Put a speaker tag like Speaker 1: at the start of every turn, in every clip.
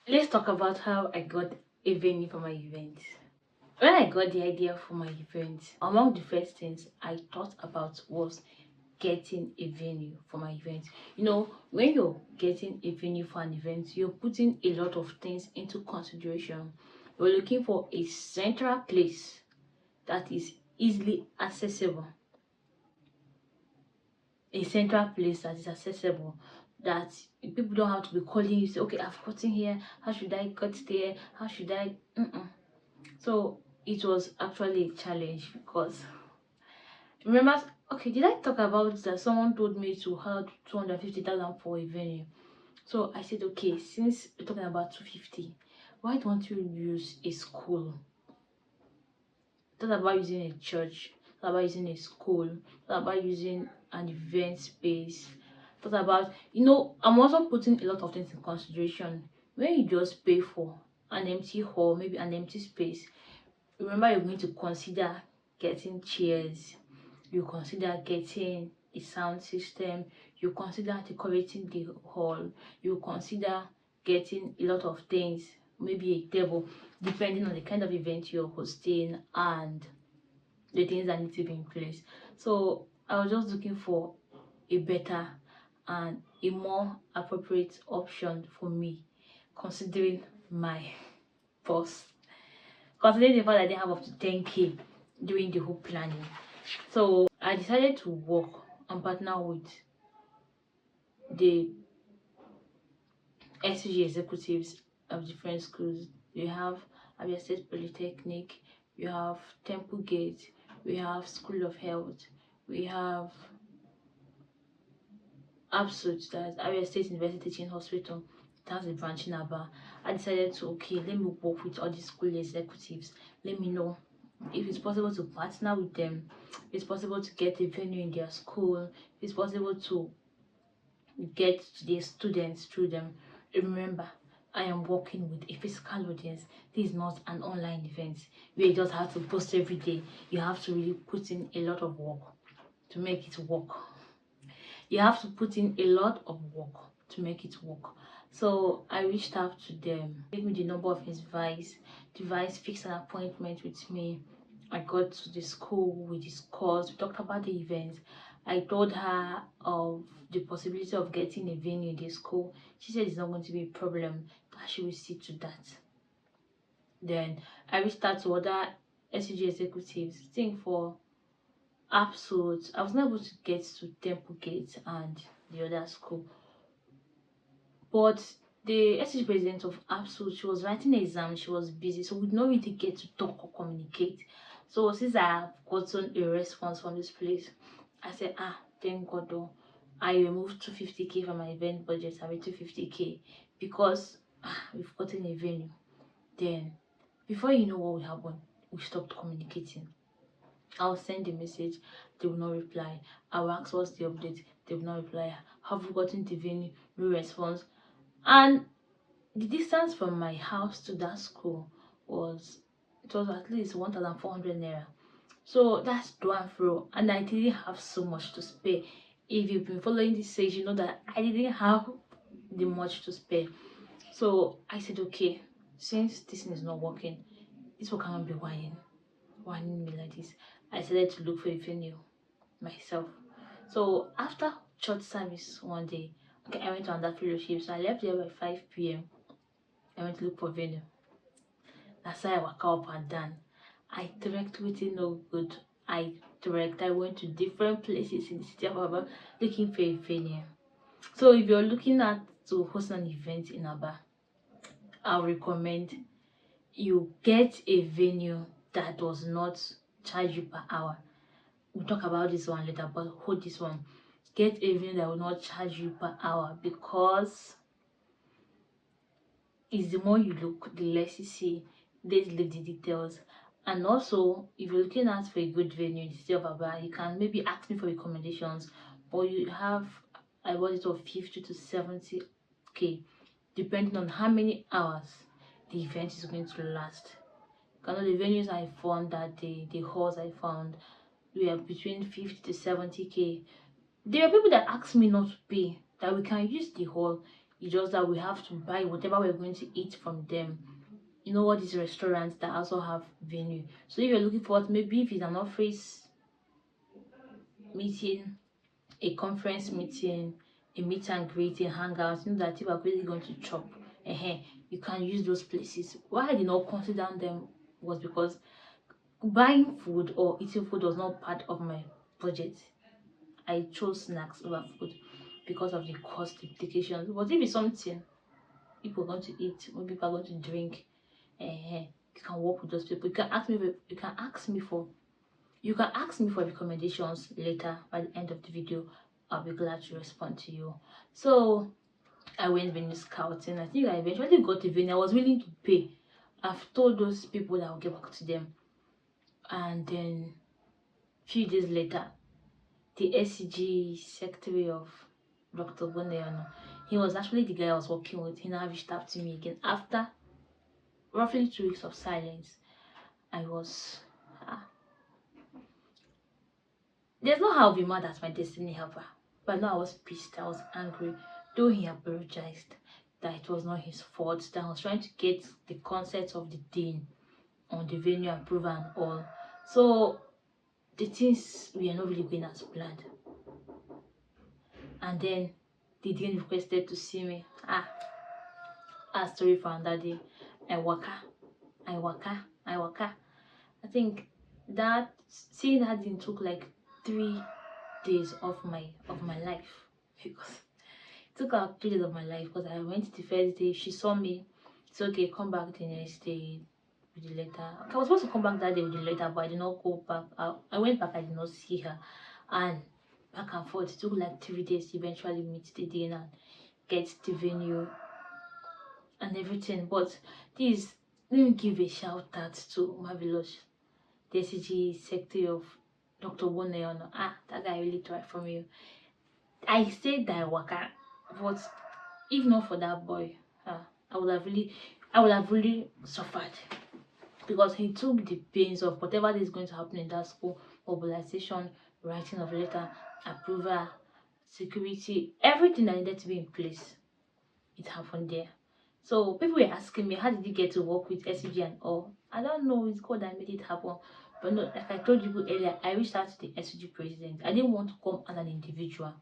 Speaker 1: Let's talk about how I got a venue for my event. When I got the idea for my event, among the first things I thought about was getting a venue for my event. When you're getting a venue for an event, you're putting a lot of things into consideration. You're looking for a central place that is easily accessible, a central place that is accessible, that people don't have to be calling you, say, okay, I've gotten here, how should I get there, how should I so it was actually a challenge because remember, okay, did I talk about that someone told me to have 250,000 for a venue? So I said, okay, since we're talking about 250, why don't you use a school? It's not about using a church, it's not about using a school, it's not about using an event space. It's not about, I'm also putting a lot of things in consideration. When you just pay for an empty hall, maybe an empty space, remember you're going to consider getting chairs, you consider getting a sound system, you consider decorating the hall, you consider getting a lot of things, maybe a table, depending on the kind of event you're hosting and the things that need to be in place. So I was just looking for a better and a more appropriate option for me, considering my boss, considering the fact that I didn't have up to 10K during the whole planning. So I decided to work and partner with the SUG executives of different schools. We have Obia State Polytechnic, we have Temple Gate, we have School of Health, we have Absolute, that's Obia State University Teaching Hospital. That's a branch in Aba. I decided to, okay, let me work with all these school executives. Let me know if it's possible to partner with them, if it's possible to get a venue in their school, if it's possible to get the students through them. Remember, I am working with a physical audience. This is not an online event where you just have to post every day. You have to really put in a lot of work to make it work. You have to put in a lot of work to make it work. So I reached out to them, gave me the number of his vice. The vice fixed an appointment with me. I got to the school, we discussed, we talked about the events. I told her of the possibility of getting a venue in the school. She said it's not going to be a problem, that she will see to that. Then I reached out to other SUG executives. Think for Absolute, I was not able to get to Temple Gate and the other school, but the SUG president of Absolute, she was writing an exam, she was busy, so we did not really get to talk or communicate. So since I have gotten a response from this place, I said, thank God though. I removed 250K from my event budget. I made 250K because we've gotten a venue. Then before you know what will happen, we stopped communicating. I'll send a message, they will not reply. I'll ask what's the update, they will not reply. Have you gotten the venue? No response. And the distance from my house to that school was at least 1,400 naira. So that's to and fro, and I didn't have so much to spare. If you've been following this stage, you know that I didn't have the much to spare. So I said, okay, since this thing is not working, this will cannot be whining me like this. I decided to look for a venue myself. So after church service one day, okay, I went to another fellowship. So I left there by 5 p.m. I went to look for venue. That's how I walk up and down. I trekked with it no good. I went to different places in the city of Aba looking for a venue. So if you're looking at to host an event in Aba, I'll recommend you get a venue that does not charge you per hour. We'll talk about this one later, but hold this one. Get a venue that will not charge you per hour, because it's the more you look, the less you see. Let's leave the details. And also, if you're looking at for a good venue in the city of Aba, you can maybe ask me for recommendations, but you have a budget of 50 to 70K, depending on how many hours the event is going to last. Because the venues I found that the halls I found were between 50 to 70K. There are people that asked me not to pay, that we can use the hall It's just that we have to buy whatever we're going to eat from them. You know, all these restaurants that also have venue. So if you're looking for what, maybe if it's an office meeting, a conference meeting, a meet and greet, a hangout, you know that you are really going to chop, you can use those places. Why I did not consider them was because buying food or eating food was not part of my budget. I chose snacks over food because of the cost implications. But if it's something people are going to eat, maybe people are going to drink, you can work with those people. You can ask me for recommendations later. By the end of the video, I'll be glad to respond to you. So I went venue scouting. I think I eventually got a venue. I was willing to pay. I've told those people that I'll get back to them. And then a few days later, the SUG secretary of Dr. Bondeano, he was actually the guy I was working with. He now reached out to me again after roughly 2 weeks of silence. I was there's no how I'll be mad at my destiny helper, but now I was pissed. I was angry, though he apologized that it was not his fault, that I was trying to get the consent of the dean on the venue approval and all. So the things were not really going as planned. And then the dean requested to see me. A story for another day. I waka. I think that seeing that dean took like 3 days of my life, because it took out 3 days of my life, because I went the first day, she saw me, said okay, come back the next day with the letter. Okay, I was supposed to come back that day with the letter, but I did not go back. I went back, I did not see her, and back and forth. It took like 3 days to eventually meet the dean and get the venue and everything. But this, let me give a shout out to Marvelous, the SUG secretary of Dr. Boneyono. That guy really tried from you. I said that waka, but if not for that boy, I would have really suffered, because he took the pains of whatever is going to happen in that school: mobilization, writing of letter, approval, security, everything that needed to be in place. It happened there. So people were asking me, how did you get to work with SUG and all? I don't know, it's God that made it happen. But no, like I told you earlier, I reached out to the SUG president. I didn't want to come as an individual.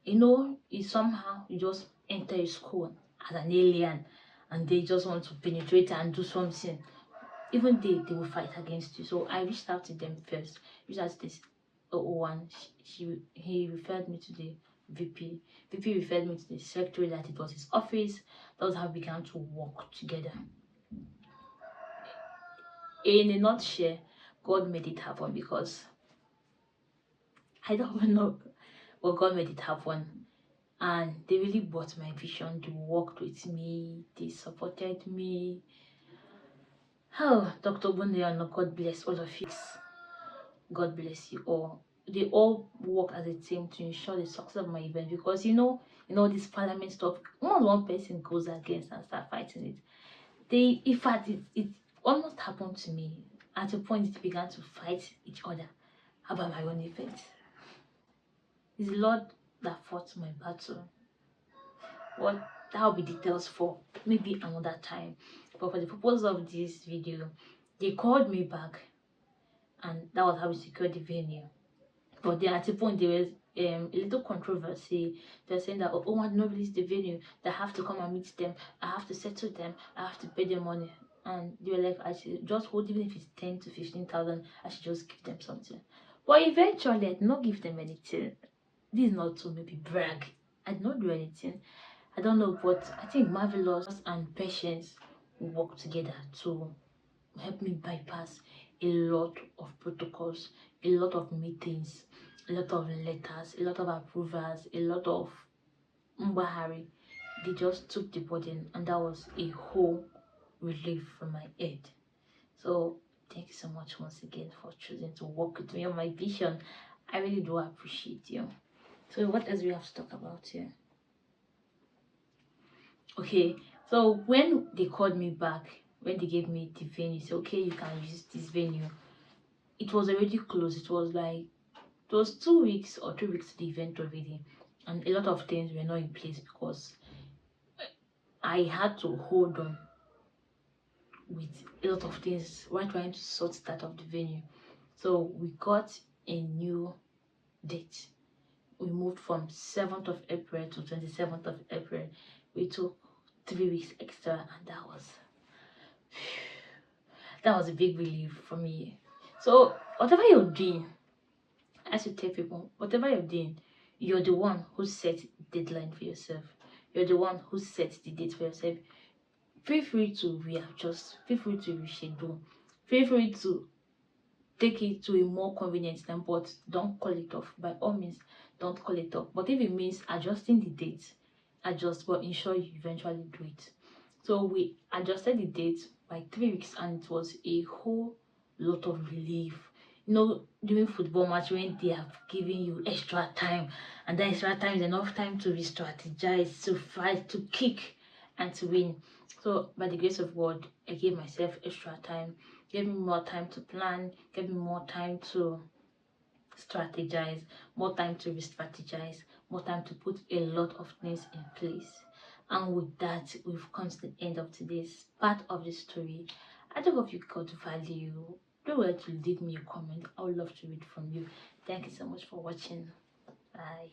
Speaker 1: You know, it's somehow you just enter a school as an alien and they just want to penetrate and do something. Even they will fight against you. So I reached out to them first. Reached out to this one. He referred me to the VP. VP referred me to the secretary, that it was his office. That was how we began to work together. In a nutshell, God made it happen, because I don't even know, but God made it happen. And they really bought my vision. They worked with me. They supported me. Oh, Dr. Bundeano, God bless all of you. God bless you all. They all work as a team to ensure the success of my event, because you know this parliament stuff, once one person goes against and start fighting it, in fact, it almost happened to me. At a point, they began to fight each other about my own event. It's the Lord that fought my battle. What that will be details for maybe another time. But for the purpose of this video, they called me back, and that was how we secured the venue. But then at a point there was a little controversy. They're saying that, oh, I did not release the venue, that I have to come and meet them, I have to settle them, I have to pay them money. And they were like, I should just hold, even if it's 10 to 15,000, I should just give them something. But eventually I did not give them anything. This is not to maybe brag. I did not do anything. I don't know, but I think Marvelous and Patience work together to help me bypass a lot of protocols, a lot of meetings, a lot of letters, a lot of approvals, a lot of mbahari. They just took the burden, and that was a whole relief from my head. So thank you so much once again for choosing to work with me on my vision. I really do appreciate you. So what else we have to talk about here? Okay, so when they called me back, when they gave me the venue, said okay, you can use this venue, it was already closed. It was 2 weeks or 3 weeks to the event already, and a lot of things were not in place, because I had to hold on with a lot of things while trying to sort that of the venue. So we got a new date. We moved from 7th of April to 27th of April. We took 3 weeks extra, and that was a big relief for me. So whatever you're doing, as you tell people, whatever you're doing, you're the one who sets deadline for yourself. You're the one who sets the date for yourself. Feel free to readjust, feel free to reschedule, feel free to take it to a more convenient time, but don't call it off. By all means, don't call it off. But if it means adjusting the date, adjust, but ensure you eventually do it. So we adjusted the date by 3 weeks, and it was a whole lot of relief. You know, during football match, when they have given you extra time, and that extra time is enough time to re-strategize, to fight, to kick, and to win. So by the grace of God, I gave myself extra time, gave me more time to plan, gave me more time to strategize, more time to re-strategize, more time to put a lot of things in place. And with that, we've come to the end of today's part of the story. I do hope you got value. Don't forget to leave me a comment. I would love to read from you. Thank you so much for watching. Bye.